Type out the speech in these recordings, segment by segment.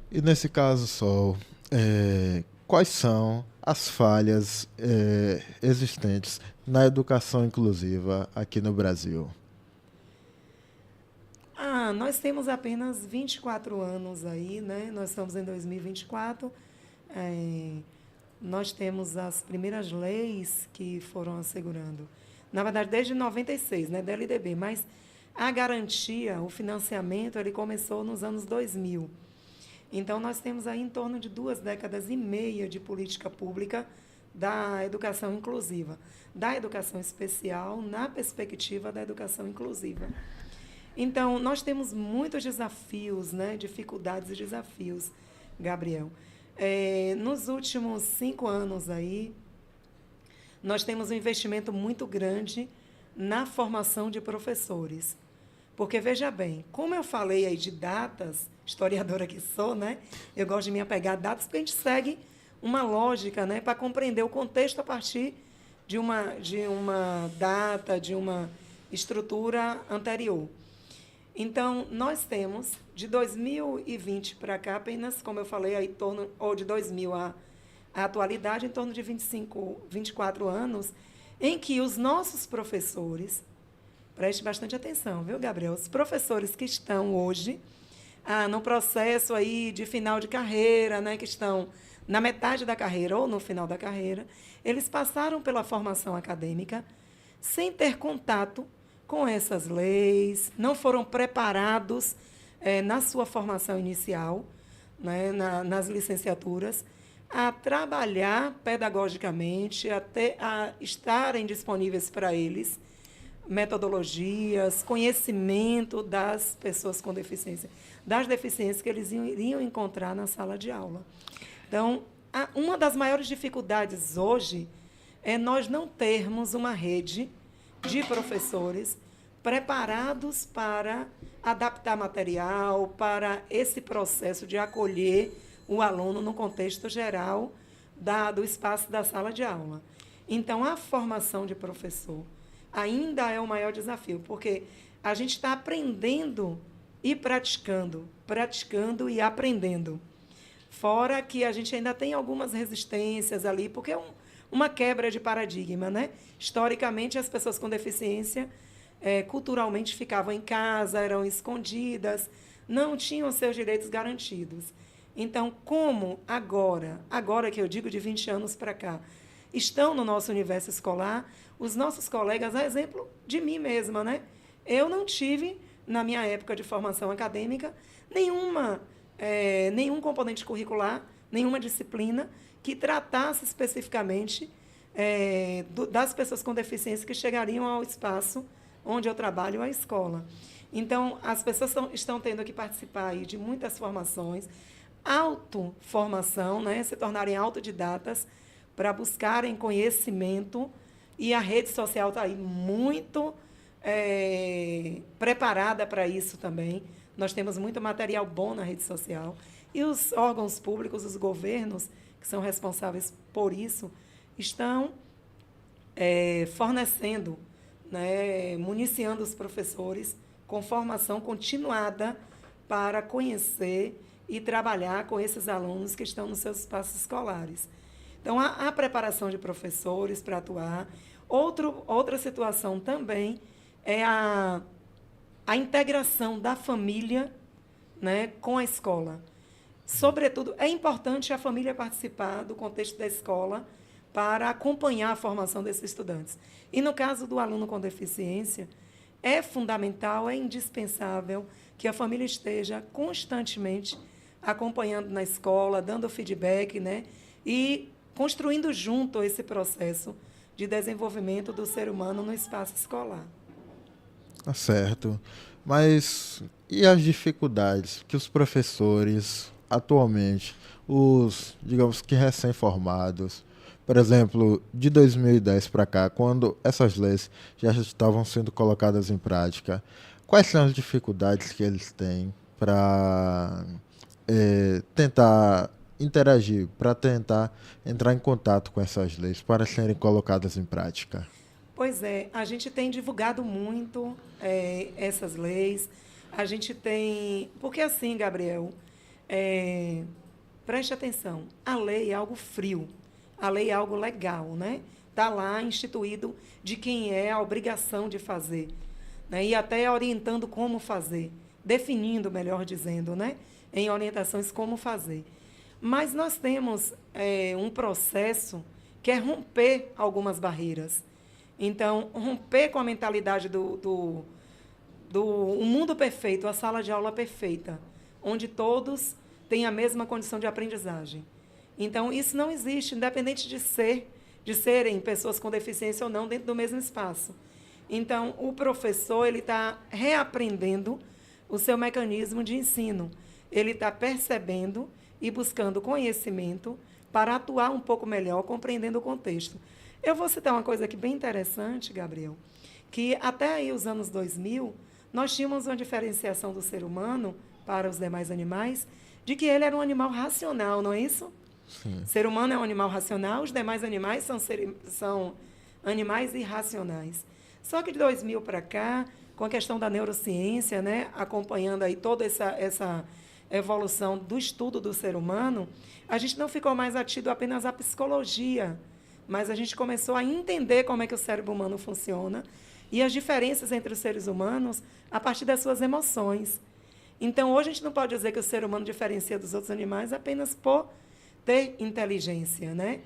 E nesse caso, Sol, quais são as falhas existentes na educação inclusiva aqui no Brasil? Nós temos apenas 24 anos aí, né? Nós estamos em 2024. É, nós temos as primeiras leis que foram assegurando. Na verdade, desde 96, né? Da LDB, mas a garantia, o financiamento, ele começou nos anos 2000. Então, nós temos aí em torno de 2 décadas e meia de política pública da educação inclusiva, da educação especial na perspectiva da educação inclusiva. Então, nós temos muitos desafios, né? Dificuldades e desafios, Gabriel. Nos últimos 5 anos aí, nós temos um investimento muito grande na formação de professores. Porque, veja bem, como eu falei aí de datas, historiadora que sou, né? Eu gosto de me apegar a datas porque a gente segue uma lógica, né? Para compreender o contexto a partir de uma data, de uma estrutura anterior. Então, nós temos, de 2020 para cá, apenas, como eu falei, aí, ou de 2000 à atualidade, em torno de 25, 24 anos, em que os nossos professores, preste bastante atenção, viu, Gabriel? Os professores que estão hoje no processo aí de final de carreira, né, que estão na metade da carreira ou no final da carreira, eles passaram pela formação acadêmica sem ter contato com essas leis, não foram preparados na sua formação inicial, né, nas licenciaturas, a trabalhar pedagogicamente, a estarem disponíveis para eles metodologias, conhecimento das pessoas com deficiência, das deficiências que eles iriam encontrar na sala de aula. Então, uma das maiores dificuldades hoje é nós não termos uma rede de professores preparados para adaptar material, para esse processo de acolher o aluno no contexto geral do espaço da sala de aula. Então, a formação de professor ainda é o maior desafio, porque a gente está aprendendo e praticando, praticando e aprendendo. Fora que a gente ainda tem algumas resistências ali, porque é uma quebra de paradigma, né? Historicamente, as pessoas com deficiência culturalmente ficavam em casa, eram escondidas, não tinham seus direitos garantidos. Então, como agora que eu digo de 20 anos para cá, estão no nosso universo escolar, os nossos colegas, a exemplo de mim mesma, né? Eu não tive, na minha época de formação acadêmica, nenhum componente curricular, nenhuma disciplina que tratasse especificamente das pessoas com deficiência que chegariam ao espaço onde eu trabalho, a escola. Então, as pessoas estão tendo que participar aí de muitas formações, autoformação, né? Se tornarem autodidatas para buscarem conhecimento, e a rede social está aí muito preparada para isso também. Nós temos muito material bom na rede social. E os órgãos públicos, os governos, que são responsáveis por isso, estão fornecendo, né, municiando os professores com formação continuada para conhecer e trabalhar com esses alunos que estão nos seus espaços escolares. Então, a preparação de professores para atuar. Outra situação também é a integração da família, né, com a escola. Sobretudo, é importante a família participar do contexto da escola para acompanhar a formação desses estudantes. E, no caso do aluno com deficiência, é fundamental, é indispensável que a família esteja constantemente acompanhando na escola, dando feedback, né, e construindo junto esse processo de desenvolvimento do ser humano no espaço escolar. Tá certo. Mas e as dificuldades que os professores atualmente, digamos que recém-formados, por exemplo, de 2010 para cá, quando essas leis já estavam sendo colocadas em prática, quais são as dificuldades que eles têm para tentar interagir, para tentar entrar em contato com essas leis, para serem colocadas em prática? Pois é, a gente tem divulgado muito essas leis. A gente tem. Porque, assim, Gabriel, É, preste atenção, a lei é algo frio, a lei é algo legal, né? Está lá instituído de quem é a obrigação de fazer, né? E até orientando como fazer, definindo, melhor dizendo, né? Em orientações como fazer. Mas nós temos um processo que é romper algumas barreiras. Então, romper com a mentalidade do um mundo perfeito, a sala de aula perfeita, onde todos têm a mesma condição de aprendizagem. Então, isso não existe, independente de serem pessoas com deficiência ou não, dentro do mesmo espaço. Então, o professor ele está reaprendendo o seu mecanismo de ensino. Ele está percebendo e buscando conhecimento para atuar um pouco melhor, compreendendo o contexto. Eu vou citar uma coisa aqui bem interessante, Gabriel, que até aí os anos 2000, nós tínhamos uma diferenciação do ser humano para os demais animais, de que ele era um animal racional, não é isso? Sim. O ser humano é um animal racional, os demais animais são animais irracionais. Só que de 2000 para cá, com a questão da neurociência, né, acompanhando aí toda essa evolução do estudo do ser humano, a gente não ficou mais atido apenas à psicologia, mas a gente começou a entender como é que o cérebro humano funciona e as diferenças entre os seres humanos a partir das suas emoções. Então, hoje a gente não pode dizer que o ser humano diferencia dos outros animais apenas por ter inteligência, né?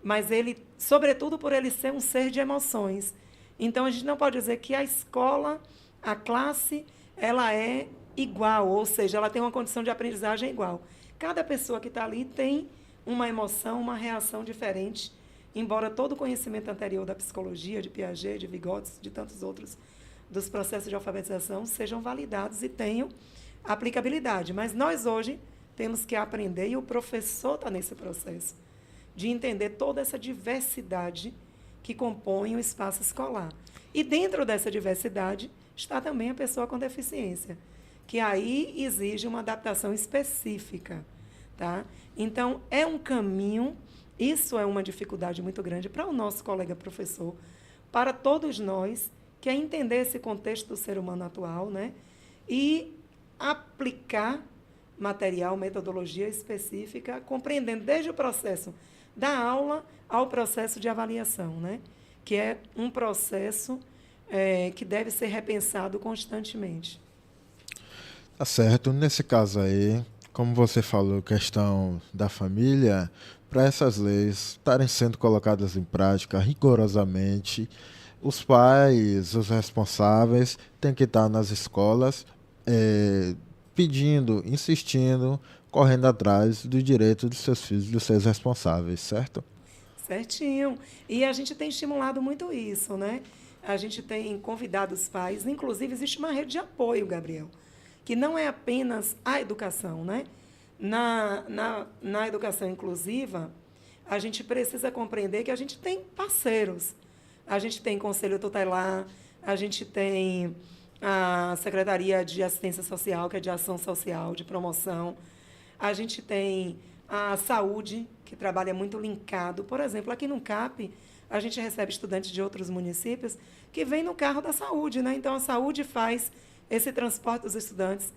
Mas ele, sobretudo por ele ser um ser de emoções. Então, a gente não pode dizer que a escola, a classe, ela é igual, ou seja, ela tem uma condição de aprendizagem igual. Cada pessoa que está ali tem uma emoção, uma reação diferente, embora todo o conhecimento anterior da psicologia, de Piaget, de Vygotsky, de tantos outros, dos processos de alfabetização, sejam validados e tenham aplicabilidade. Mas nós, hoje, temos que aprender, e o professor está nesse processo, de entender toda essa diversidade que compõe o espaço escolar. E dentro dessa diversidade está também a pessoa com deficiência, que aí exige uma adaptação específica. Tá? Então, é um caminho, isso é uma dificuldade muito grande para o nosso colega professor, para todos nós, que é entender esse contexto do ser humano atual, né? E aplicar material, metodologia específica, compreendendo desde o processo da aula ao processo de avaliação, né? Que é um processo que deve ser repensado constantemente. Tá certo. Nesse caso aí, como você falou, questão da família, para essas leis estarem sendo colocadas em prática rigorosamente, os pais, os responsáveis, têm que estar nas escolas pedindo, insistindo, correndo atrás do direito dos seus filhos, dos seus responsáveis, certo? Certinho. E a gente tem estimulado muito isso, né? A gente tem convidado os pais, inclusive existe uma rede de apoio, Gabriel, que não é apenas a educação, né? Na educação inclusiva, a gente precisa compreender que a gente tem parceiros. A gente tem Conselho Tutelar, a gente tem a Secretaria de Assistência Social, que é de ação social, de promoção. A gente tem a saúde, que trabalha muito linkado. Por exemplo, aqui no CAP, a gente recebe estudantes de outros municípios que vêm no carro da saúde, né? Então, a saúde faz esse transporte dos estudantes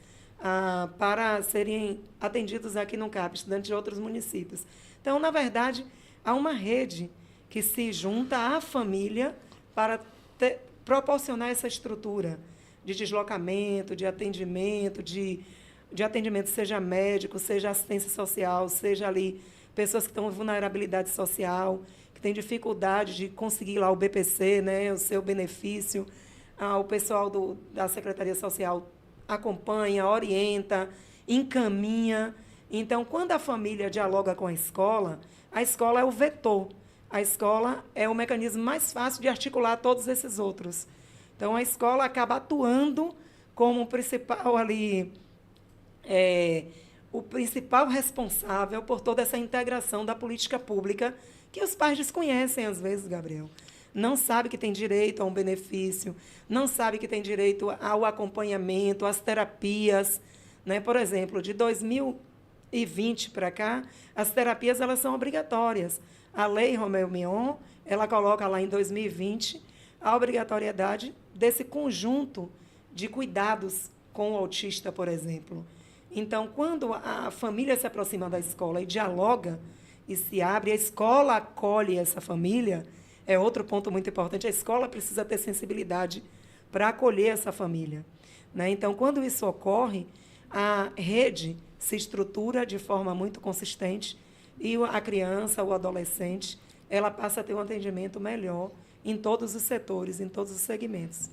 para serem atendidos aqui no CAP, estudantes de outros municípios. Então, na verdade, há uma rede que se junta à família para proporcionar essa estrutura de deslocamento, de atendimento, seja médico, seja assistência social, seja ali pessoas que estão em vulnerabilidade social, que têm dificuldade de conseguir lá o BPC, né, o seu benefício. O pessoal da Secretaria Social acompanha, orienta, encaminha. Então, quando a família dialoga com a escola é o vetor. A escola é o mecanismo mais fácil de articular todos esses outros. Então, a escola acaba atuando como o principal ali, o principal responsável por toda essa integração da política pública que os pais desconhecem, às vezes, Gabriel. Não sabe que tem direito a um benefício, não sabe que tem direito ao acompanhamento, às terapias, né? Por exemplo, de 2020 para cá, as terapias elas são obrigatórias. A Lei Romeu Mion, ela coloca lá em 2020 a obrigatoriedade desse conjunto de cuidados com o autista, por exemplo. Então, quando a família se aproxima da escola e dialoga e se abre, a escola acolhe essa família, é outro ponto muito importante. A escola precisa ter sensibilidade para acolher essa família, né? Então, quando isso ocorre, a rede se estrutura de forma muito consistente e a criança, o adolescente, ela passa a ter um atendimento melhor em todos os setores, em todos os segmentos.